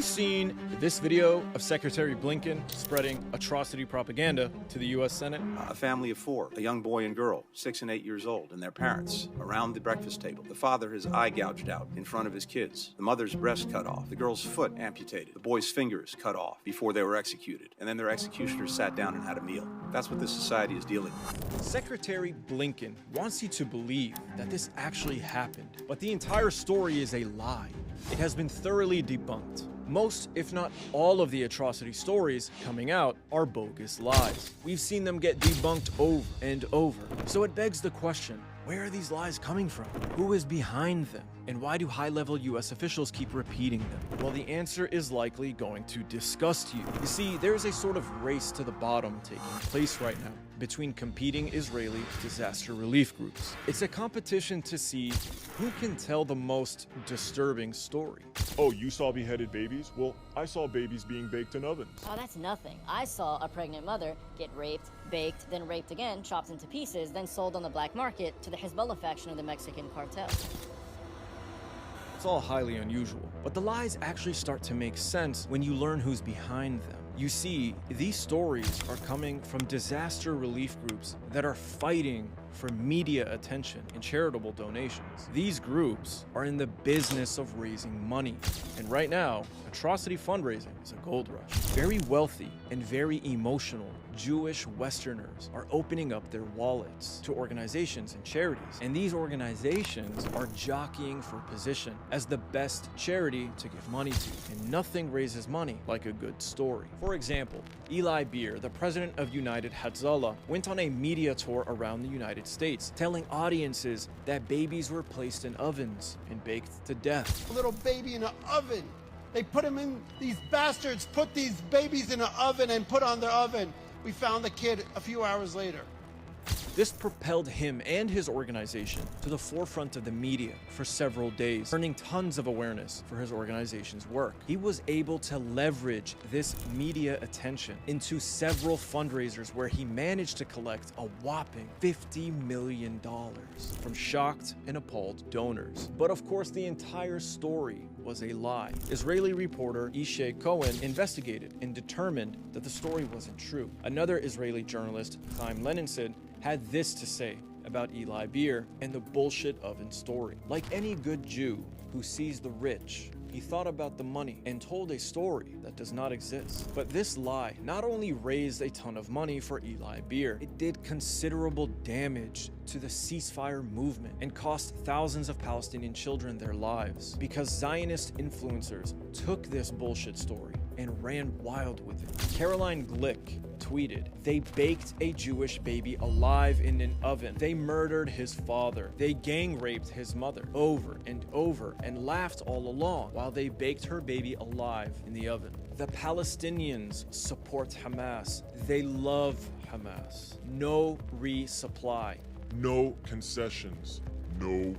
seen this video of Secretary Blinken spreading atrocity propaganda to the U.S. Senate? A family of four, a young boy and girl, 6 and 8 years old, and their parents, around the breakfast table. The father, his eye gouged out in front of his kids. The mother's breast cut off. The girl's foot amputated. The boy's fingers cut off before they were executed. And then their executioners sat down and had a meal. That's what this society is dealing with. Secretary Blinken wants you to believe that this actually happened, but the entire story is a lie. It has been thoroughly debunked. Most, if not all, of the atrocity stories coming out are bogus lies. We've seen them get debunked over and over. So it begs the question, where are these lies coming from? Who is behind them? And why do high-level US officials keep repeating them? Well, the answer is likely going to disgust you. You see, there's a sort of race to the bottom taking place right now between competing Israeli disaster relief groups. It's a competition to see who can tell the most disturbing story. Oh, you saw beheaded babies? Well, I saw babies being baked in ovens. Oh, that's nothing. I saw a pregnant mother get raped, baked, then raped again, chopped into pieces, then sold on the black market to the Hezbollah faction of the Mexican cartel. It's all highly unusual, but the lies actually start to make sense when you learn who's behind them. You see, these stories are coming from disaster relief groups that are fighting for media attention and charitable donations. These groups are in the business of raising money. And right now, atrocity fundraising is a gold rush. Very wealthy and very emotional Jewish Westerners are opening up their wallets to organizations and charities. And these organizations are jockeying for position as the best charity to give money to. And nothing raises money like a good story. For example, Eli Beer, the president of United Hezbollah, went on a media tour around the United States, telling audiences that babies were placed in ovens and baked to death. A little baby in an oven. They put them in, these bastards put these babies in an oven and put on the oven. We found the kid a few hours later. This propelled him and his organization to the forefront of the media for several days, earning tons of awareness for his organization's work. He was able to leverage this media attention into several fundraisers where he managed to collect a whopping $50 million from shocked and appalled donors. But of course, the entire story was a lie. Israeli reporter Ishay Cohen investigated and determined that the story wasn't true. Another Israeli journalist, Chaim Leninson, had this to say about Eli Beer and the bullshit oven story. Like any good Jew who sees the rich, he thought about the money and told a story that does not exist. But this lie not only raised a ton of money for Eli Beer, it did considerable damage to the ceasefire movement and cost thousands of Palestinian children their lives because Zionist influencers took this bullshit story and ran wild with it. Caroline Glick tweeted, "They baked a Jewish baby alive in an oven. They murdered his father. They gang raped his mother over and over and laughed all along while they baked her baby alive in the oven. The Palestinians support Hamas. They love Hamas. No resupply. No concessions. No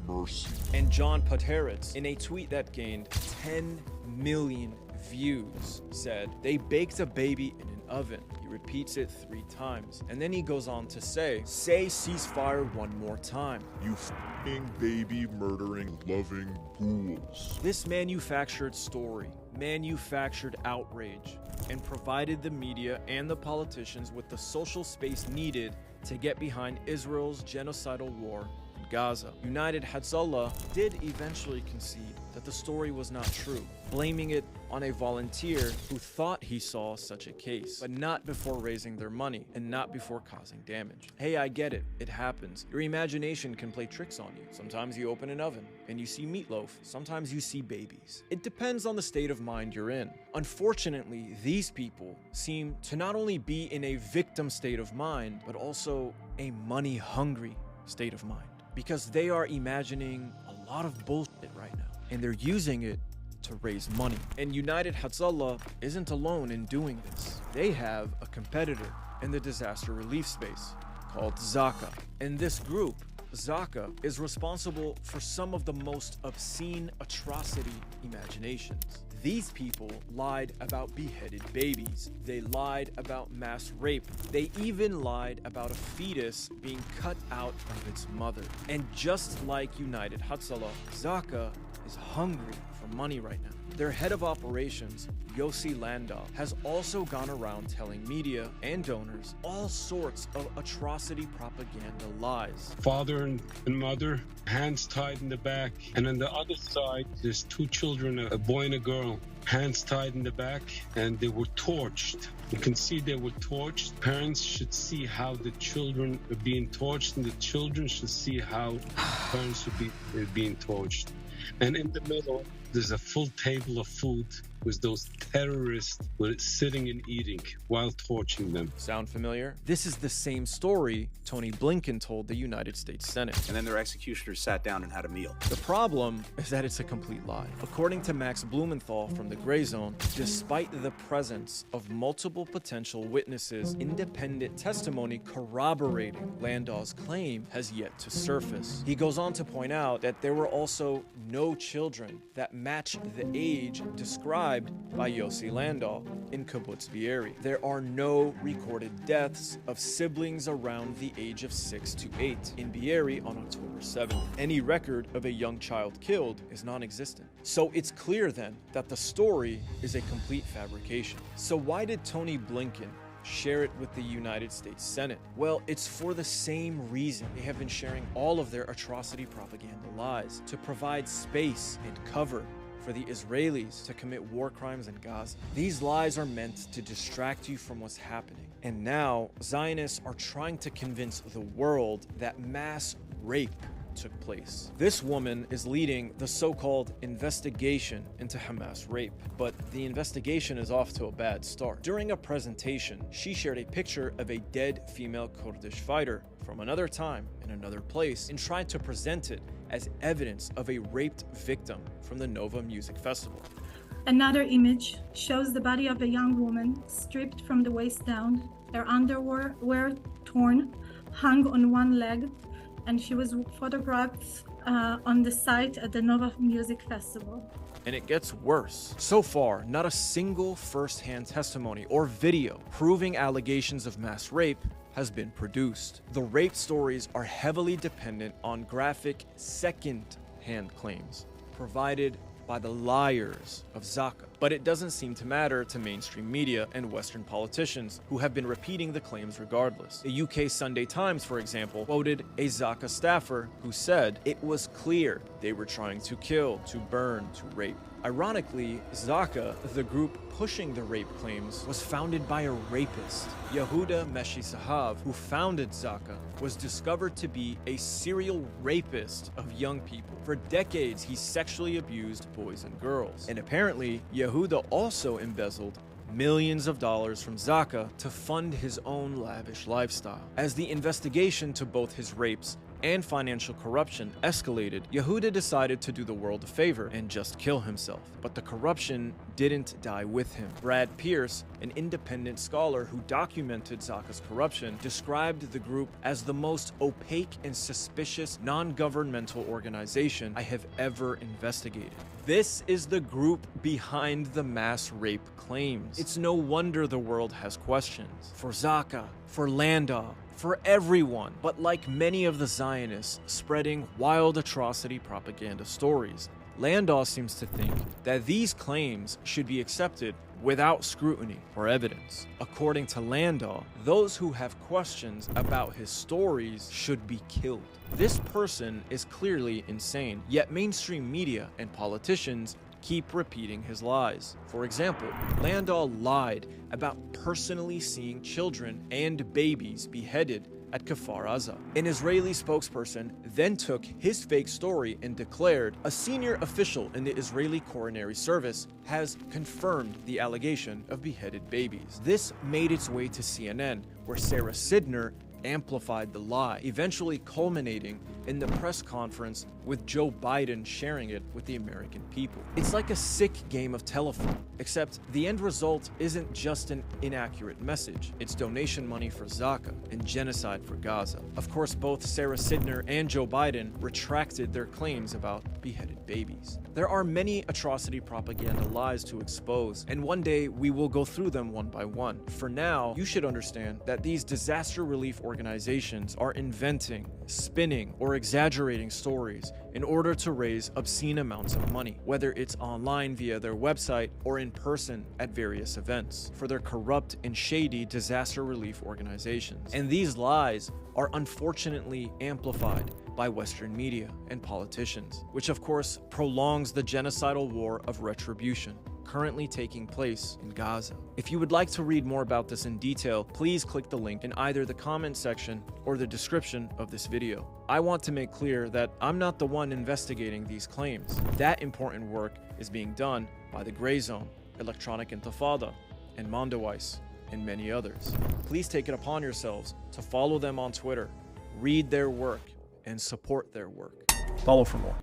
mercy." And John Pateritz, in a tweet that gained 10 million views, said, "They baked a baby in an oven." He repeats it 3 times. And then he goes on to say ceasefire one more time. You f***ing baby murdering loving ghouls. This manufactured story, manufactured outrage, and provided the media and the politicians with the social space needed to get behind Israel's genocidal war in Gaza. United Hezbollah did eventually concede that the story was not true, blaming it on a volunteer who thought he saw such a case, but not before raising their money and not before causing damage. Hey, I get it. It happens. Your imagination can play tricks on you. Sometimes you open an oven and you see meatloaf. Sometimes you see babies. It depends on the state of mind you're in. Unfortunately, these people seem to not only be in a victim state of mind, but also a money-hungry state of mind, because they are imagining a lot of bullshit right now, and they're using it to raise money. And United Hezbollah isn't alone in doing this. They have a competitor in the disaster relief space called Zaka. And this group, Zaka, is responsible for some of the most obscene atrocity imaginations. These people lied about beheaded babies. They lied about mass rape. They even lied about a fetus being cut out of its mother. And just like United Hezbollah, Zaka is hungry for money right now. Their head of operations, Yossi Landau, has also gone around telling media and donors all sorts of atrocity propaganda lies. Father and mother, hands tied in the back. And on the other side, there's two children, a boy and a girl, hands tied in the back, and they were torched. You can see they were torched. Parents should see how the children are being torched, and the children should see how parents should be being torched. And in the middle, there's a full table of food with those terrorists were sitting and eating while torching them. Sound familiar? This is the same story Tony Blinken told the United States Senate. And then their executioners sat down and had a meal. The problem is that it's a complete lie. According to Max Blumenthal from the Gray Zone, despite the presence of multiple potential witnesses, independent testimony corroborating Landau's claim has yet to surface. He goes on to point out that there were also no children that match the age described by Yossi Landau in Kibbutz Be'eri. There are no recorded deaths of siblings around the age of 6 to 8 in Be'eri on October 7th. Any record of a young child killed is non-existent. So it's clear then that the story is a complete fabrication. So why did Tony Blinken share it with the United States Senate? Well, it's for the same reason they have been sharing all of their atrocity propaganda lies, to provide space and cover for the Israelis to commit war crimes in Gaza. These lies are meant to distract you from what's happening. And now, Zionists are trying to convince the world that mass rape took place. This woman is leading the so-called investigation into Hamas rape, but the investigation is off to a bad start. During a presentation, she shared a picture of a dead female Kurdish fighter from another time in another place and tried to present it as evidence of a raped victim from the Nova Music Festival. Another image shows the body of a young woman stripped from the waist down, her underwear were torn, hung on one leg, and she was photographed on the site at the Nova Music Festival. And it gets worse. So far, not a single first-hand testimony or video proving allegations of mass rape has been produced. The rape stories are heavily dependent on graphic second-hand claims provided by the liars of Zaka. But it doesn't seem to matter to mainstream media and Western politicians who have been repeating the claims regardless. The UK Sunday Times, for example, quoted a Zaka staffer who said it was clear they were trying to kill, to burn, to rape. Ironically, Zaka, the group pushing the rape claims, was founded by a rapist. Yehuda Meshi Sahav, who founded Zaka, was discovered to be a serial rapist of young people. For decades, he sexually abused boys and girls. And apparently, Yehuda also embezzled millions of dollars from Zaka to fund his own lavish lifestyle. As the investigation to both his rapes and financial corruption escalated, Yehuda decided to do the world a favor and just kill himself. But the corruption didn't die with him. Brad Pierce, an independent scholar who documented Zaka's corruption, described the group as the most opaque and suspicious non-governmental organization I have ever investigated. This is the group behind the mass rape claims. It's no wonder the world has questions. For Zaka, for Landau, for everyone. But like many of the Zionists spreading wild atrocity propaganda stories, Landau seems to think that these claims should be accepted without scrutiny or evidence. According to Landau, those who have questions about his stories should be killed. This person is clearly insane, yet mainstream media and politicians keep repeating his lies. For example, Landau lied about personally seeing children and babies beheaded at Kfar Aza. An Israeli spokesperson then took his fake story and declared a senior official in the Israeli coronary service has confirmed the allegation of beheaded babies. This made its way to CNN, where Sarah Sidner amplified the lie, eventually culminating in the press conference with Joe Biden sharing it with the American people. It's like a sick game of telephone, except the end result isn't just an inaccurate message. It's donation money for Zaka and genocide for Gaza. Of course, both Sarah Sidner and Joe Biden retracted their claims about beheaded babies. There are many atrocity propaganda lies to expose, and one day we will go through them one by one. For now, you should understand that these disaster relief organizations are inventing, spinning, or or exaggerating stories in order to raise obscene amounts of money, whether it's online via their website or in person at various events, for their corrupt and shady disaster relief organizations. And these lies are unfortunately amplified by Western media and politicians, which of course prolongs the genocidal war of retribution currently taking place in Gaza. If you would like to read more about this in detail, please click the link in either the comment section or the description of this video. I want to make clear that I'm not the one investigating these claims. That important work is being done by the Gray Zone, Electronic Intifada, and Mondoweiss, and many others. Please take it upon yourselves to follow them on Twitter, read their work, and support their work. Follow for more.